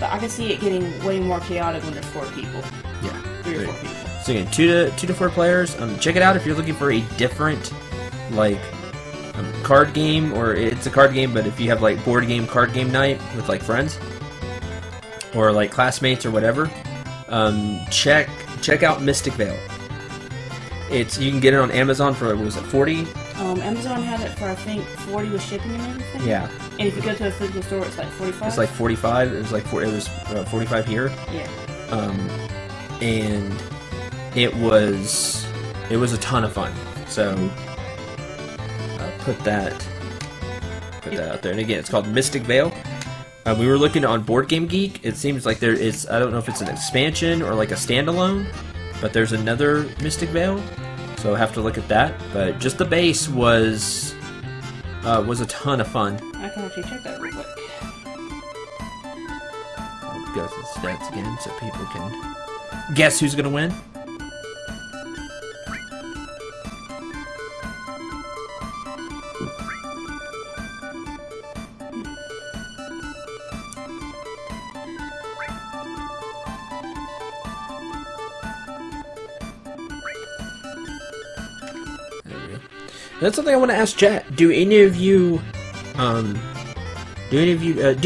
But I can see it getting way more chaotic when there's 4 people. Yeah. 3 or 4 people. So again, 2 to 4 players. Check it out if you're looking for a different, like, card game, or it's a card game, but if you have like board game, card game night with like friends or like classmates or whatever, check out Mystic Vale. You can get it on Amazon for, what was it, 40? Amazon had it for, I think, 40 with shipping and everything. Yeah. And if you go to a physical store, it's like 45. It's like 45. It was like 45 here. Yeah. And it was a ton of fun. So put that out there. And again, it's called Mystic Vale. We were looking on Board Game Geek. It seems like there is, I don't know if it's an expansion or like a standalone, but there's another Mystic Vale, so I'll have to look at that. But just the base was a ton of fun. I can actually check that real quick. I'll go through the stats again so people can guess who's going to win. That's something I want to ask chat. Do any of you do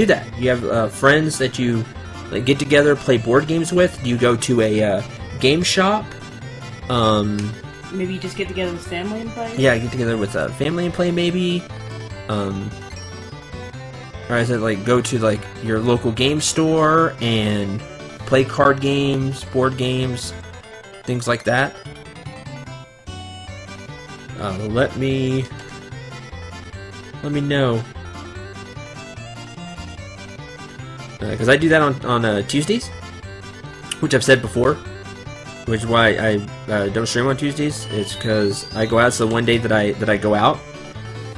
that? You have friends that you like get together, play board games with? Do you go to a game shop? Maybe you just get together with family and play? Yeah, get together with family and play maybe. Or is it like go to like your local game store and play card games, board games, things like that? Let me know, because I do that on Tuesdays, which I've said before, which is why I don't stream on Tuesdays. It's because I go out. It's the one day that I go out,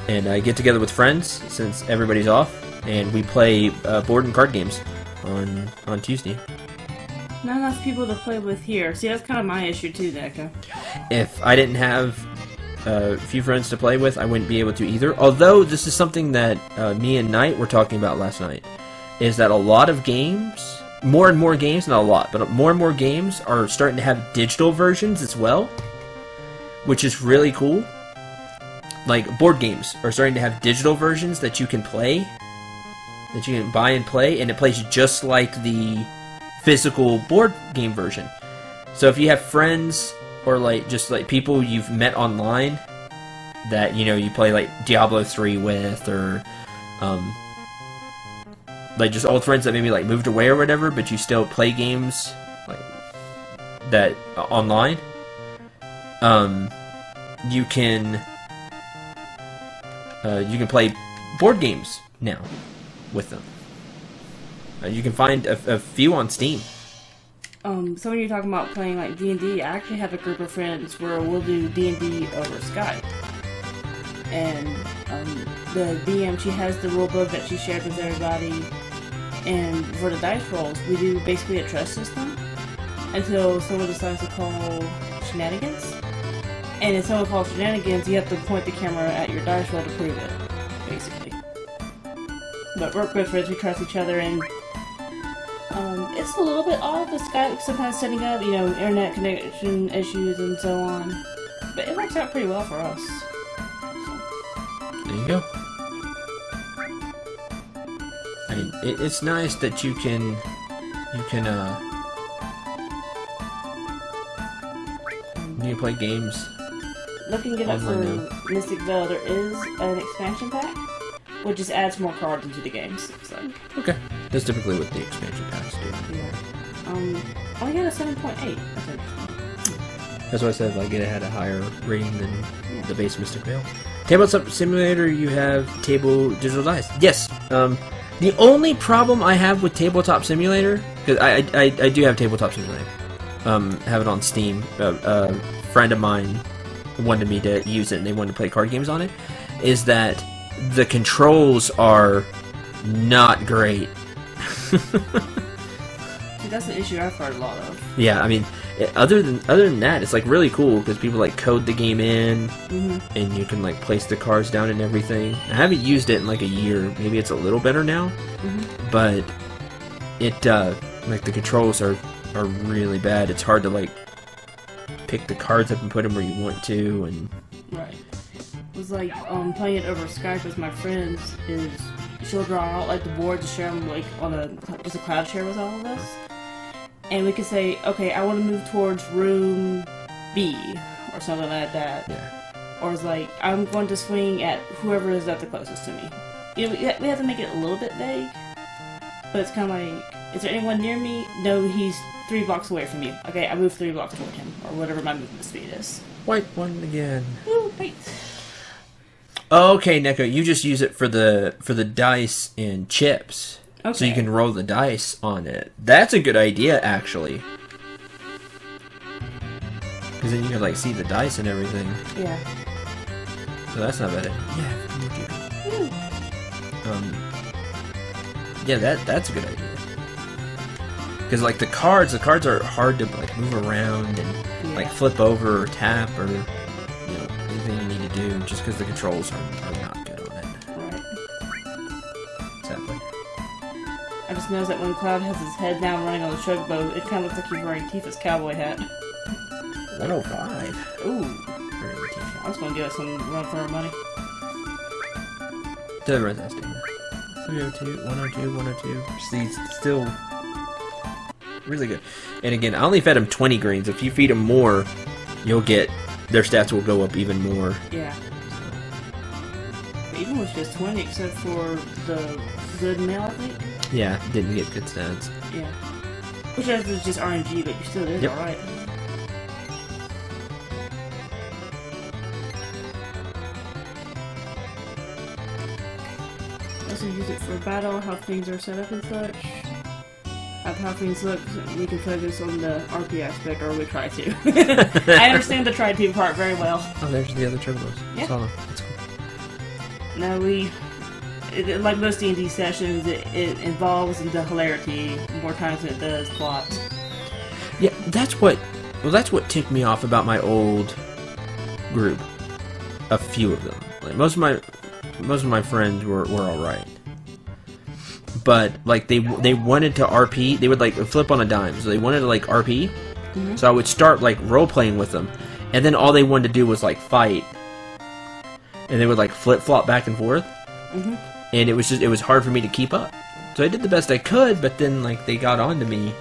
and I get together with friends since everybody's off, and we play board and card games on Tuesday. Not enough people to play with here. See, that's kind of my issue too, Deca. If I didn't have a few friends to play with, I wouldn't be able to either. Although this is something that me and Knight were talking about last night, is that a lot of games, more and more games, not a lot, but more and more games are starting to have digital versions as well, which is really cool. Like board games are starting to have digital versions that you can play, that you can buy and play, and it plays just like the physical board game version. So if you have friends or like just like people you've met online that you play like Diablo 3 with, or like just old friends that maybe like moved away or whatever, but you still play games like that online, you can play board games now with them. You can find a few on Steam. So when you're talking about playing like D&D, I actually have a group of friends where we'll do D&D over Skype. And the DM, she has the rule book that she shared with everybody. And for the dice rolls, we do basically a trust system until someone decides to call shenanigans. And if someone calls shenanigans, you have to point the camera at your dice roll to prove it, basically. But we're good friends, we trust each other, and it's a little bit odd with Skype sometimes setting up, internet connection issues and so on. But it works out pretty well for us. There you go. I mean, it's nice that you can play games. Looking it up for Mystic Vale, there is an expansion pack, which just adds more cards into the games. So. Okay. That's typically what the expansion packs do. Yeah. I got a 7.8. That's why I said like it had a higher rating than the base Mystic Vale. Tabletop Simulator, you have table digital dice. Yes. The only problem I have with Tabletop Simulator, because I do have Tabletop Simulator, have it on Steam. A friend of mine wanted me to use it, and they wanted to play card games on it, is that the controls are not great. That's an issue I've heard a lot of. Yeah, I mean, other than that, it's like really cool because people like code the game in, and you can like place the cards down and everything. I haven't used it in like a year. Maybe it's a little better now, but it like the controls are really bad. It's hard to like pick the cards up and put them where you want to, and right. It was like playing it over Skype with my friends. Is she'll draw out like the board to share them like on just a cloud share with all of us, and we could say, okay, I want to move towards room B or something like that. yeah. Or it's like, I'm going to swing at whoever is at the closest to me. You know, we have to make it a little bit vague, but it's kind of like, is there anyone near me? No, he's 3 blocks away from you. Okay, I move 3 blocks toward him, or whatever my movement speed is. White one again. Ooh, wait. Okay, Neko, you just use it for the dice and chips. Okay. So you can roll the dice on it. That's a good idea, actually. Because then you can like see the dice and everything. Yeah. So that's not bad. Yeah. Yeah, that's a good idea. Because like the cards are hard to like move around and like flip over or tap or anything you need to do, just because the controls are not good on it. Right. Sadly. I just noticed that when Cloud has his head down running on the chocobo, it kind of looks like he's wearing Tifa's cowboy hat. 105. Ooh. I was going to give us some run for our money. To the red that statement. 302, 102, 102. He's still really good. And again, I only fed him 20 greens. If you feed him more, you'll get their stats will go up even more. Yeah. Even with just 20, except for the good male, I think. Yeah, didn't get good stats. Yeah. Which is just RNG, but you still did alright. Also use it for battle, how things are set up and such. How things look, we can focus on the RP aspect, or we try to. I understand the try to part very well. Oh, there's the other turbos. Yeah. Saw them. That's cool. Now like most D&D sessions, it involves the hilarity more times than it does plot. Yeah, that's what ticked me off about my old group. A few of them. Like most of my friends were alright. But like they wanted to RP, they would like flip on a dime. So they wanted to like RP. Mm-hmm. So I would start like role playing with them, and then all they wanted to do was like fight. And they would like flip flop back and forth. Mm-hmm. And it was hard for me to keep up. So I did the best I could, but then like they got on to me.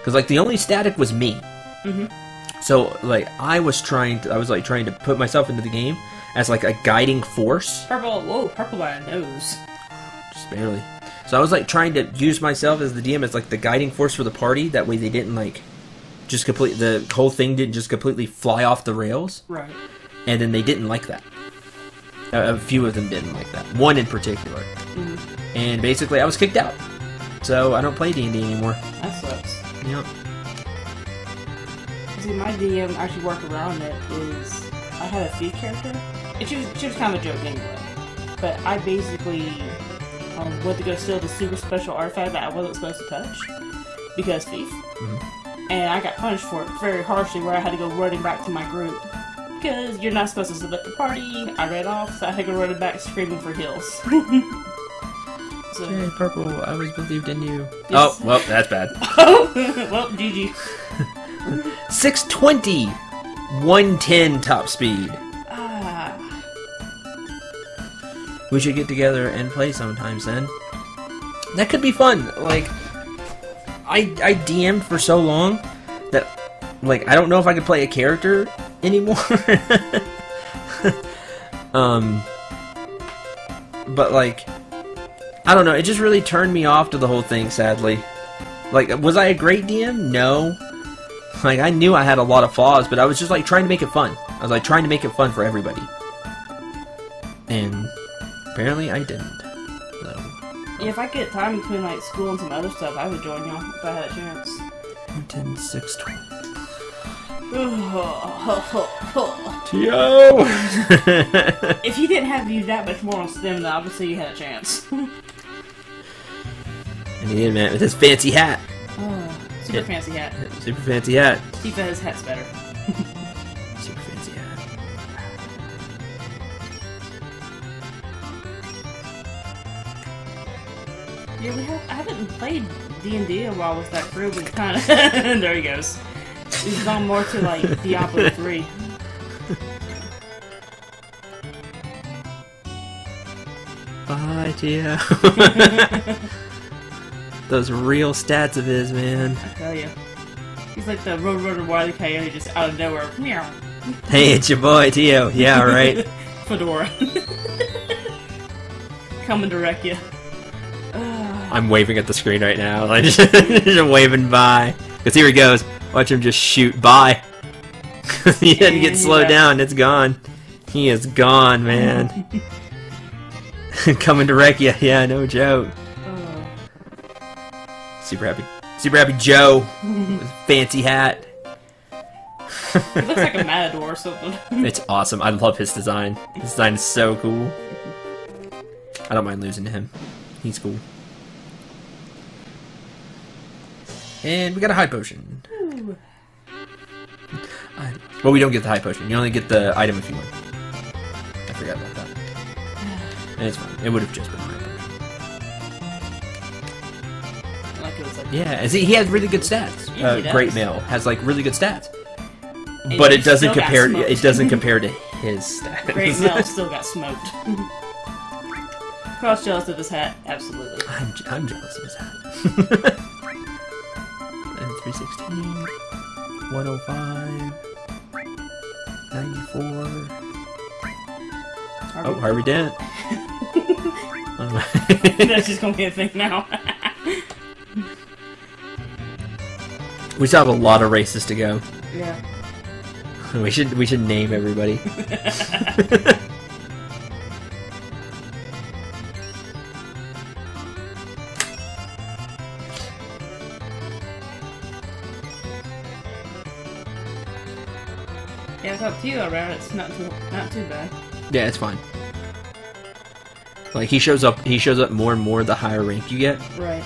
Cuz like the only static was me. Mm-hmm. So like I was trying to put myself into the game as like a guiding force. Purple by a nose. Just barely. So I was like trying to use myself as the DM as like the guiding force for the party. That way they didn't like just the whole thing didn't just completely fly off the rails. Right. And then they didn't like that. A few of them didn't like that. One in particular. Mm-hmm. And basically I was kicked out. So I don't play D&D anymore. That sucks. Yep. See, my DM actually worked around it is I had a thief character. And she was kind of a joke anyway. But I basically went to go steal the super special artifact that I wasn't supposed to touch because thief. Mm-hmm. And I got punished for it very harshly, where I had to go running back to my group because you're not supposed to split the party. I ran off, so I had to go running back screaming for heals. So, okay, Purple, I always believed in you. Yes. Oh, well, that's bad. Well, GG. 620, 110 top speed. We should get together and play sometimes then. That could be fun. Like, I DM'd for so long that, like, I don't know if I could play a character anymore. But, like, I don't know. It just really turned me off to the whole thing, sadly. Like, was I a great DM? No. Like, I knew I had a lot of flaws, but I was just, like, trying to make it fun. I was, like, trying to make it fun for everybody. And apparently I didn't. So. Yeah, if I get time between like school and some other stuff, I would join y'all if I had a chance. 10, 6, 20. T.O. If you didn't have you that much more on STEM, then obviously you had a chance. And he did, man, with his fancy hat. Oh, super fancy hat. Super fancy hat. Tifa's hat's better. Super fancy hat. Yeah, I haven't played D&D a while with that crew, but kind of there he goes. He's gone more to like Diablo 3. Bye, Tio. Those real stats of his, man. I tell you, he's like the Roadrunner Wile E. Coyote, just out of nowhere. Meow. Hey, it's your boy, Tio. Yeah, right. Fedora. Coming to wreck you. I'm waving at the screen right now. Like, just waving by. Because here he goes. Watch him just shoot by. He didn't get slowed down. It's gone. He is gone, man. Coming to wreck you. Yeah, no joke. Super happy Joe. With his fancy hat. He looks like a matador or something. It's awesome. I love his design. His design is so cool. I don't mind losing to him. He's cool. And we got a high potion. Well, we don't get the high potion. You only get the item if you win. I forgot about that. And it's fine. It would have just been a high potion. Like it was like Yeah, and see, he has really good stats. Yeah, Great Male has like really good stats, but it doesn't compare. It doesn't compare to his stats. Great Male still got smoked. Cross jealous of his hat, absolutely. I'm jealous of his hat. 316, 105, 94. Oh, Harvey Dent. That's just gonna be a thing now. We still have a lot of races to go. Yeah. We should name everybody. Yeah, it's up to you around. It's not too bad. Yeah, it's fine. Like he shows up more and more the higher rank you get. Right.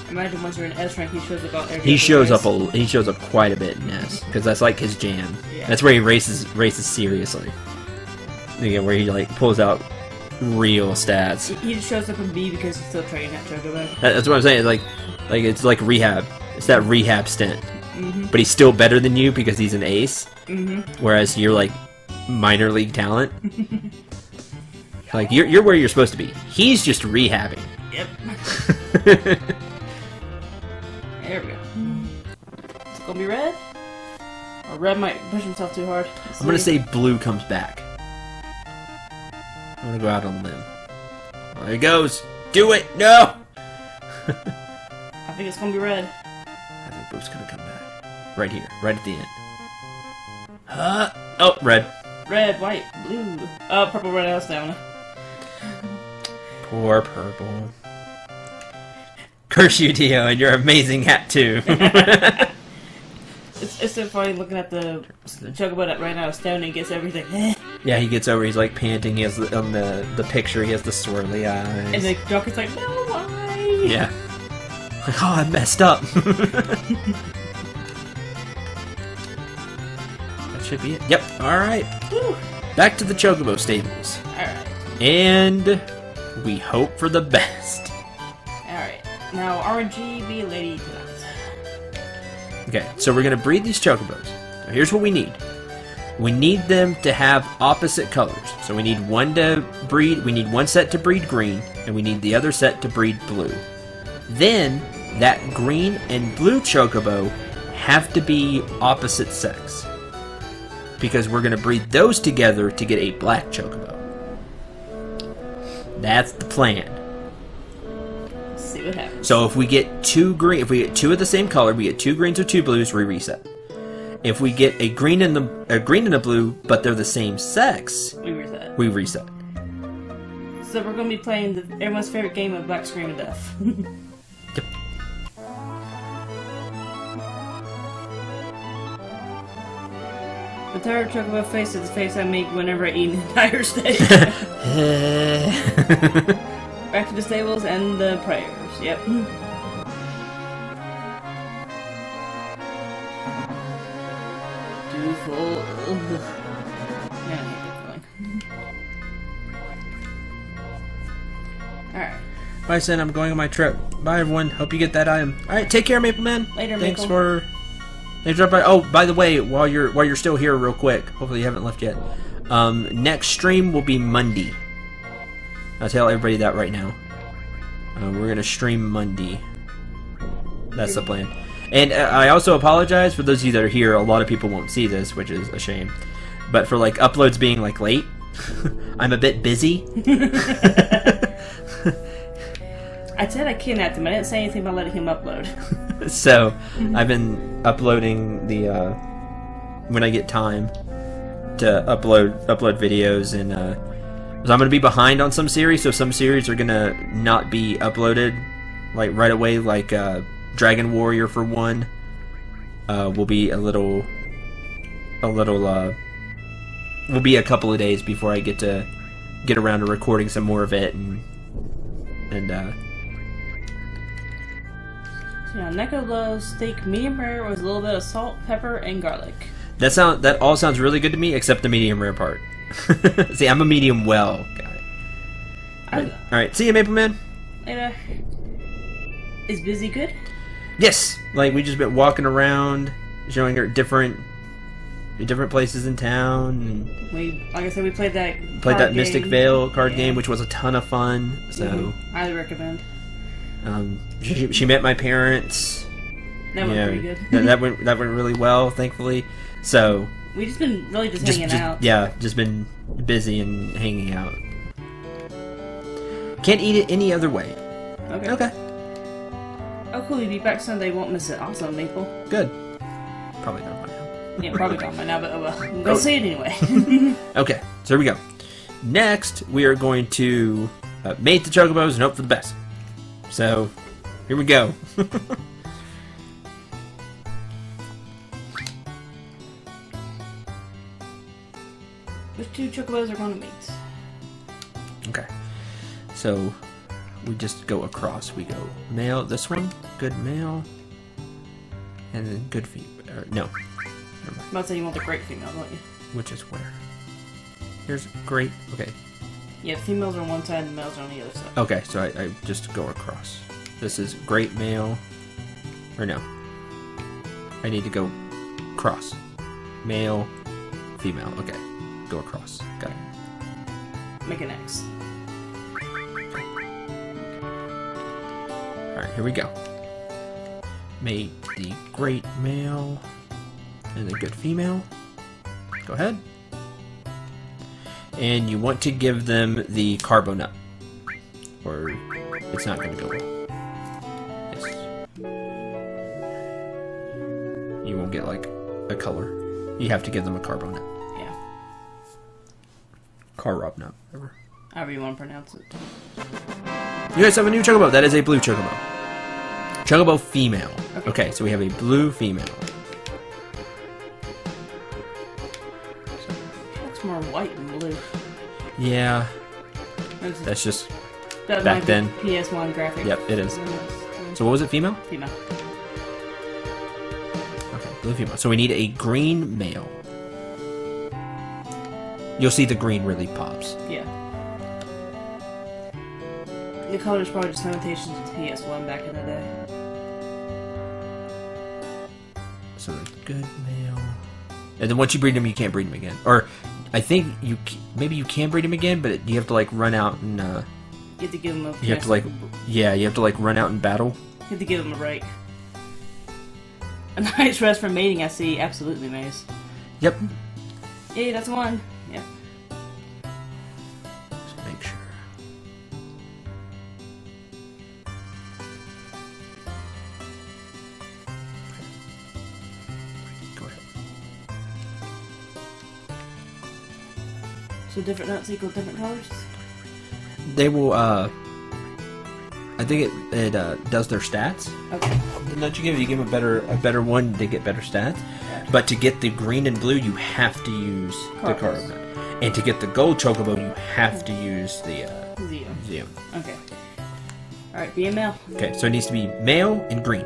Imagine once you're in S rank, he shows up about every. He shows up quite a bit in S because that's like his jam. Yeah. That's where he races seriously. Yeah, where he like pulls out real stats. He just shows up in B because he's still training at Chocobo. That's what I'm saying. It's like rehab. It's that rehab stint. Mm-hmm. But he's still better than you because he's an ace. Mm-hmm. Whereas you're like minor league talent. Like you're where you're supposed to be. He's just rehabbing. Yep. There we go. It's gonna be red? Or red might push himself too hard. I'm gonna say blue comes back. I'm gonna go out on a limb. There he goes. Do it! No! I think it's gonna be red. I think blue's gonna come back. Right here. Right at the end. Oh, red. Red, white, blue. Oh, purple, red, out stamina. Poor purple. Curse you, Dio, and your amazing hat, too. It's so funny looking at the Chocobo that ran out of stone and gets everything. Yeah, he gets over, he's like panting, he has on the picture, he has the swirly eyes. And the jockey's like, no, why? Yeah. Like, oh, I messed up. That should be it. Yep, alright. Back to the Chocobo stables. Alright. And we hope for the best. Alright. Now, RNG, be a lady tonight. Okay, so we're gonna breed these Chocobos. So here's what we need. We need them to have opposite colors. So we need one set to breed green, and we need the other set to breed blue. Then, that green and blue Chocobo have to be opposite sex. Because we're gonna breed those together to get a black Chocobo. That's the plan. See what happens. So if we get two of the same color, we get two greens or two blues, we reset. If we get a green and a blue, but they're the same sex, we reset. So we're gonna be playing everyone's favorite game of Black Screen of Death. Yep. The third Chocobo face is the face I make whenever I eat an entire steak. Back to the stables and the prayers. Yep. Too full. Yeah, I hate that feeling. Alright. Bye, Sin. I'm going on my trip. Bye, everyone. Hope you get that item. All right, take care, Maple Man. Later, Thanks Maple. for dropping by. Oh, by the way, while you're still here, real quick. Hopefully you haven't left yet. Next stream will be Monday. I'll tell everybody that right now. We're gonna stream Monday. That's the plan. And I also apologize for those of you that are here. A lot of people won't see this, which is a shame. But for like uploads being like late, I'm a bit busy. I said I kidnapped him. I didn't say anything about letting him upload. So I've been uploading the when I get time to upload videos, and so I'm gonna be behind on some series. So some series are gonna not be uploaded like right away. Like Dragon Warrior for one will be will be a couple of days before I get around to recording some more of it, and Yeah, Neko loves steak medium rare with a little bit of salt, pepper, and garlic. that all sounds really good to me, except the medium rare part. See, I'm a medium well guy. All right, see you, Maple Man. Later. Is Busy good? Yes, like we just been walking around, showing her different places in town. And Like I said, we played that Mystic Vale card game, which was a ton of fun. So highly recommend. she met my parents. That went pretty good. that went really well, thankfully. So we just been really just hanging out. Yeah, just been busy and hanging out. Can't eat it any other way. Okay. Oh, cool. You'll be back Sunday. Won't miss it. Awesome, Maple. Good. Probably not by now. Yeah, probably gone by now, but oh well. I'm gonna say it anyway. Okay, so here we go. Next, we are going to mate the chocobos and hope for the best. So, here we go. Which two chocobos are going to meet? Okay, so we just go across. We go male, this one, good male, and then good female. No. Never mind. I'm about to say you want the great female, don't you? Which is where? Here's great. Okay. Yeah, the females are on one side and the males are on the other side. Okay, so I just go across. This is great male. Or no. I need to go cross. Male, female. Okay. Go across. Got it. Make an X. Alright, here we go. Mate the great male and the good female. Go ahead. And you want to give them the carbo nut, or it's not going to go well. Yes. You won't get like a color. You have to give them a carbo nut. Yeah. Carob nut, whatever. However you want to pronounce it. You guys have a new chocobo. That is a blue chocobo. Chocobo female. Okay, so we have a blue female. Looks more white than blue. Yeah. That's just that back then. PS1 graphic. Yep, it is. So what was it, female? Female. Okay, blue female. So we need a green male. You'll see the green really pops. Yeah. The color is probably just limitations with PS1 back in the day. So the good male. And then once you breed them, you can't breed them again. Or I think maybe you can breed them again, but you have to like run out and you have to give them a. you have to like you have to like run out and battle. You have to give them a break. A nice rest for mating, I see. Absolutely, Maze. Yep. Yeah, that's one. Yep. Just make sure. Go ahead. So different nuts equal different colors? They will, I think it does their stats. Okay. The nut you give them a better one, they get better stats. Gotcha. But to get the green and blue, you have to use the carb nut. And to get the gold chocobo, you have to use the Zeo. Okay. Alright, be a male. Okay, so it needs to be male and green.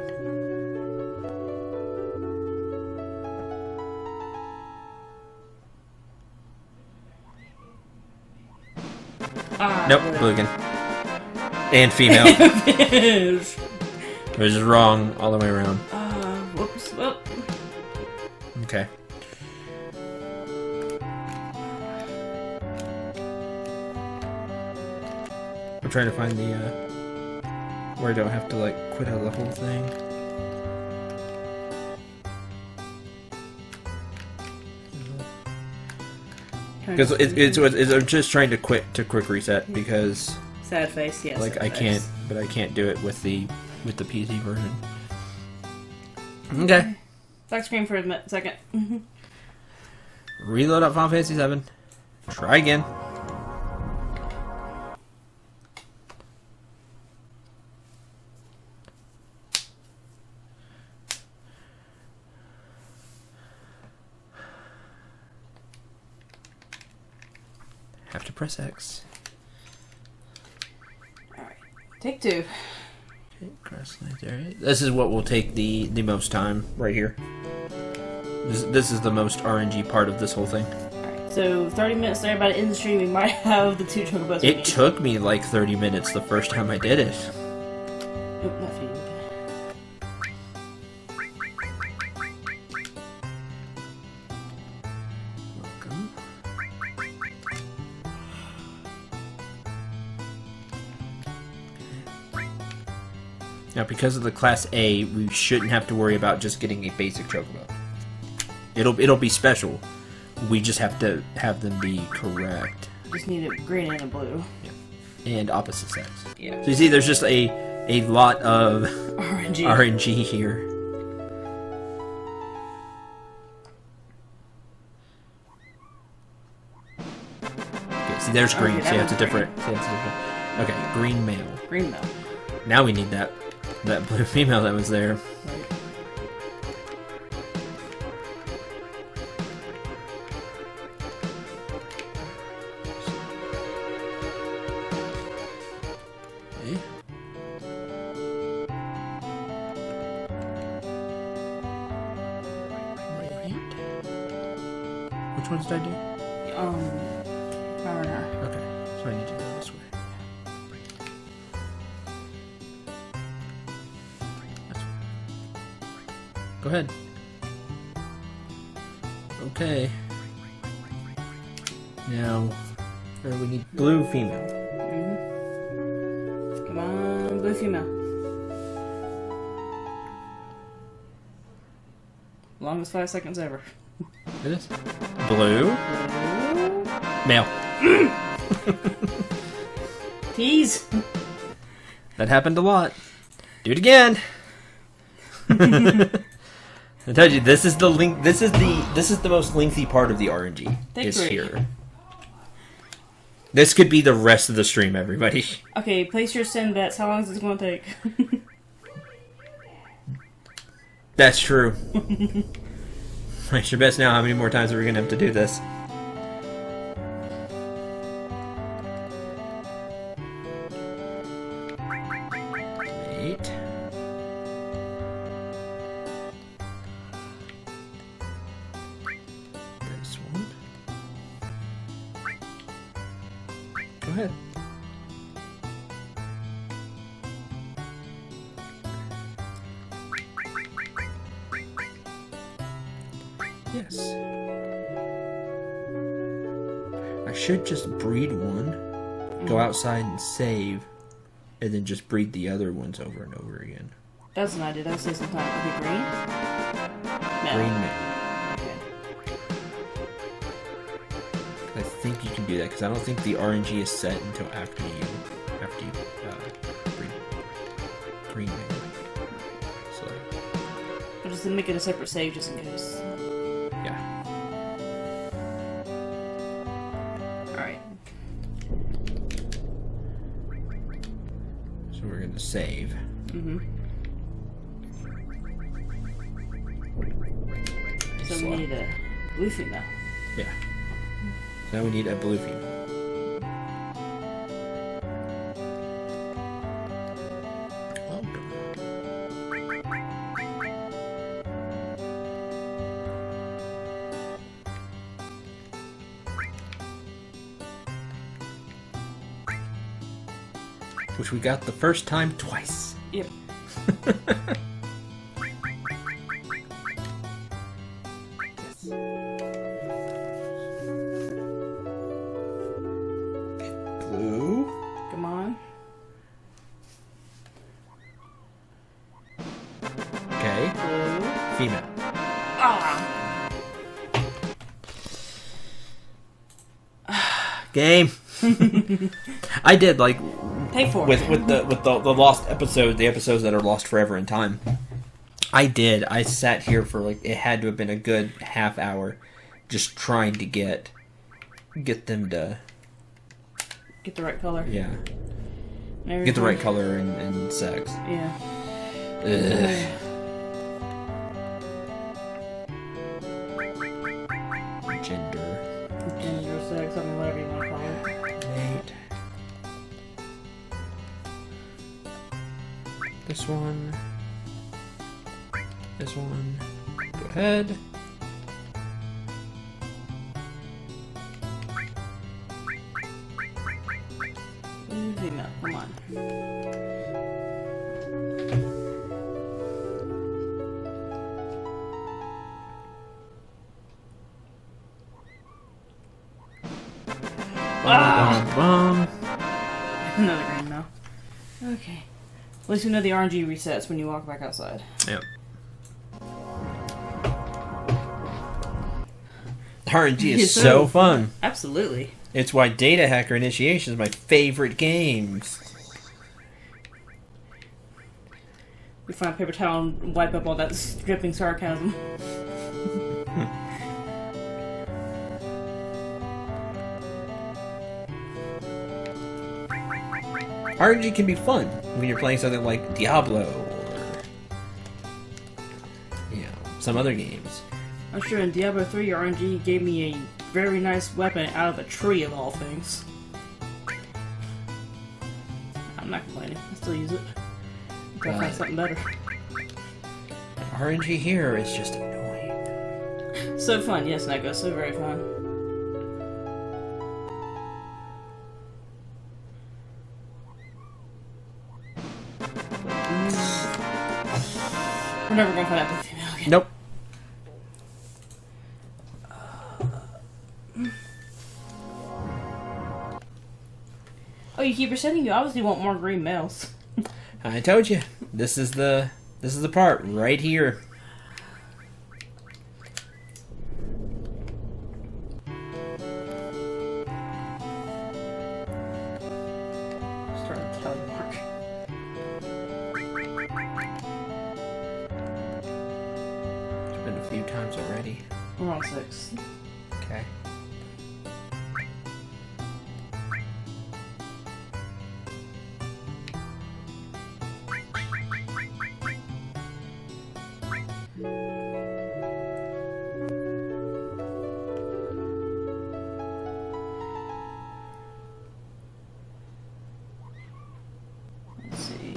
Nope, blue again. And female. Fish. It was wrong all the way around. Whoops. Whoop. Okay. I'm trying to find the, where I don't have to, like, quit out of the whole thing. Because I'm just trying to quit to quick reset because Sad face, yes. like I can't do it with the PC version. Okay. Black screen for a second. Reload up Final Fantasy VII. Try again. Have to press X. Alright. Take two. Okay, cross lines area. This is what will take the most time right here. This is the most RNG part of this whole thing. Alright, so 30 minutes there, by the end of the stream we might have the 2 chocobos. It took me like 30 minutes the first time I did it. Oop, not for you. Welcome. Now, because of the Class A, we shouldn't have to worry about just getting a basic chocobo. It'll be special. We just have to have them be correct. Just need a green and a blue. Yeah. And opposite sex. Yeah. So you see, there's just a lot of RNG here. Okay, see, there's green. Okay, See, it's a different. Okay, green male. Green male. Now we need that blue female that was there. Right. Okay. Which ones did I do? Mariner. Okay, so I need to go this way. Go ahead. Okay. Now, we need blue female. Come on, blue female. Longest 5 seconds ever. It is. Blue. Male. Tease. That happened a lot. Do it again. I told you this is the link. This is the most lengthy part of the RNG. Is here. This could be the rest of the stream, everybody. Okay, place your send bets. How long is this going to take? That's true. Place your bets now. How many more times are we going to have to do this? Wait. This one. Go ahead. Yes. I should just breed one, go outside and save, and then just breed the other ones over and over again. That's an idea. That saves some time. Okay, green? No. Green man. Okay. I think you can do that because I don't think the RNG is set until after you breed green man. So I'll just make it a separate save just in case. yeah. Alright. So we're gonna save. So we need a blue female. Yeah. Now we need a blue female. which we got the first time twice. Yep. Yes. Blue. Come on. Okay. Blue. Female. Ah. Game. I did like Pay for with it. the lost episodes, the episodes that are lost forever in time. I sat here for like it had to have been a good half hour, just trying to get them to Get the right color. yeah Maybe get the right color and sex. Yeah. Ugh. Gender. Gender, sex, I mean, whatever you want to call it. Mate. This one. This one. Go ahead. Female, come on. Bum. Another green now. Okay. At least we know the RNG resets when you walk back outside. Yep. RNG is so fun. Absolutely. It's why Data Hacker Initiation is my favorite games. We find a paper towel and wipe up all that dripping sarcasm. RNG can be fun when you're playing something like Diablo or some other games. I'm sure in Diablo 3, RNG gave me a very nice weapon out of a tree of all things. I'm not complaining. I still use it. Gotta find something better. RNG here is just annoying. So fun, yes, Neko. So very fun. We're never gonna find out the female again. Nope. Oh, you keep resetting. You obviously want more green males. I told you. This is the part right here. Start a tally mark. It's been a few times already. We're on 6. Okay. Let's see.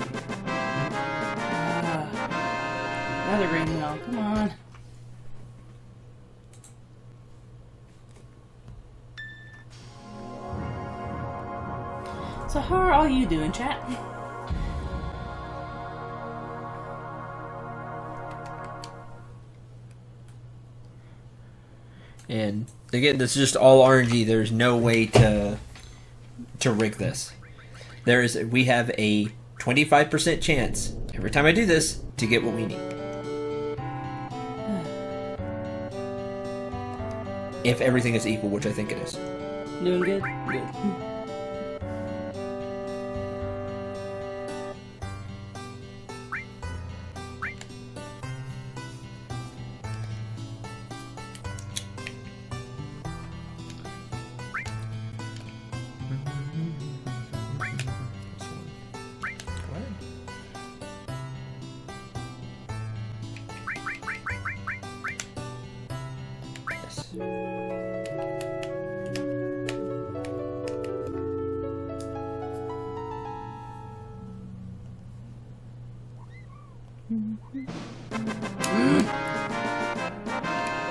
Another green male. Come on. So how are all you doing, chat? And again, this is just all RNG. There's no way to rig this. We have a 25% chance every time I do this to get what we need. If everything is equal, which I think it is. Doing good? Good.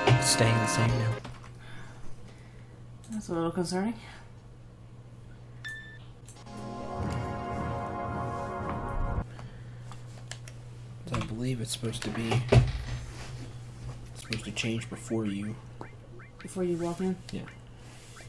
It's staying the same now. That's a little concerning. So I believe it's supposed to be... It's supposed to change before you... Before you walk in? Yeah.